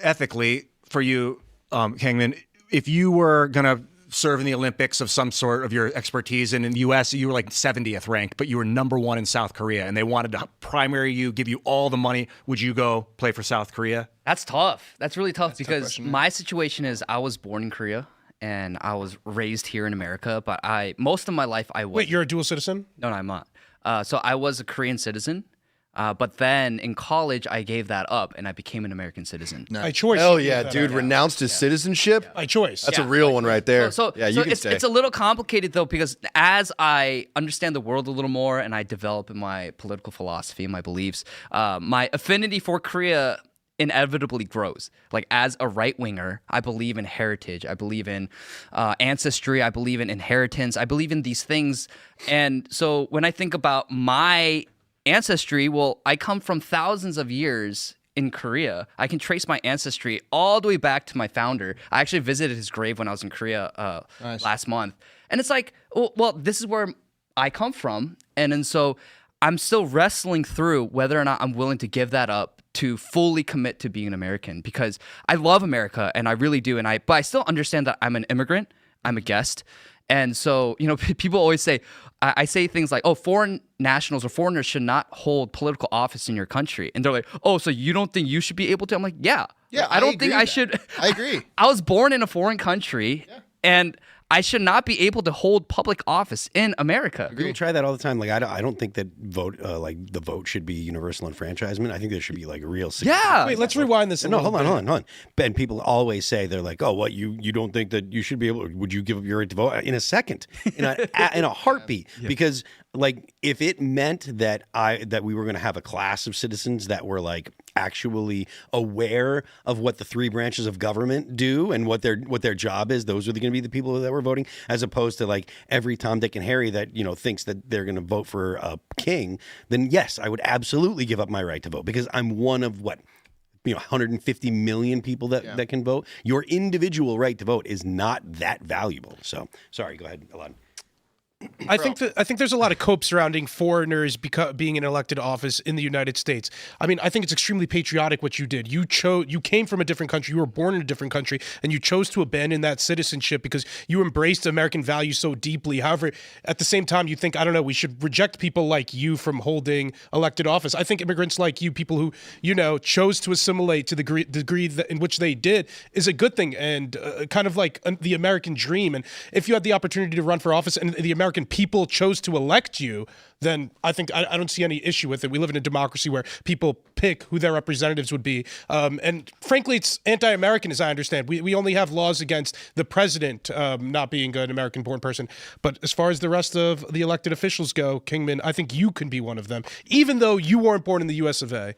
ethically for you, Kingman, if you were going to serve in the Olympics of some sort of your expertise, and in the U.S. you were like 70th ranked, but you were number 1 in South Korea, and they wanted to primary you, give you all the money, would you go play for South Korea? That's tough. That's really tough because my situation is I was born in Korea and I was raised here in America, but most of my life I was. Wait, you're a dual citizen? No, I'm not. So I was a Korean citizen. But then in college, I gave that up and I became an American citizen. By choice. Hell yeah, dude. Renounced his citizenship? By choice. That's a real one right there. Yeah, you can stay. It's a little complicated, though, because as I understand the world a little more and I develop in my political philosophy and my beliefs, my affinity for Korea inevitably grows. Like, as a right-winger, I believe in heritage. I believe in ancestry. I believe in inheritance. I believe in these things. And so when I think about my ancestry, well, I come from thousands of years in Korea. I can trace my ancestry all the way back to my founder. I actually visited his grave when I was in Korea last month. And it's like, well, this is where I come from. And so I'm still wrestling through whether or not I'm willing to give that up to fully commit to being an American, because I love America and I really do. But I still understand that I'm an immigrant. I'm a guest. And so, people always say, I say things like, oh, foreign nationals or foreigners should not hold political office in your country. And they're like, oh, so you don't think you should be able to? I'm like, yeah. Yeah, I don't think I should. I agree. I was born in a foreign country, and I should not be able to hold public office in America. People try that all the time. Like, I don't think that the vote should be universal enfranchisement. I think there should be like real. Yeah. Wait, let's rewind this. No, hold on. And people always say, they're like, oh, what, you don't think that you should be able? Would you give up your right to vote in a second, in a heartbeat? Because like, if it meant that we were going to have a class of citizens that were like actually aware of what the 3 branches of government do and what their job is, those are going to be the people that were voting, as opposed to like every Tom, Dick, and Harry that thinks that they're going to vote for a king. Then yes, I would absolutely give up my right to vote, because I'm one of 150 million people that can vote. Your individual right to vote is not that valuable. So sorry, go ahead, Alon. I think there's a lot of cope surrounding foreigners being in elected office in the United States. I mean, I think it's extremely patriotic what you did. You came from a different country, you were born in a different country, and you chose to abandon that citizenship because you embraced American values so deeply. However, at the same time, you think, I don't know, we should reject people like you from holding elected office. I think immigrants like you, people who, chose to assimilate to the degree in which they did, is a good thing, and kind of like the American dream. And if you had the opportunity to run for office and the American people chose to elect you, then I think I don't see any issue with it. We live in a democracy where people pick who their representatives would be. And frankly, it's anti-American, as I understand. We only have laws against the president not being an American-born person. But as far as the rest of the elected officials go, Kingman, I think you can be one of them, even though you weren't born in the U.S. of A.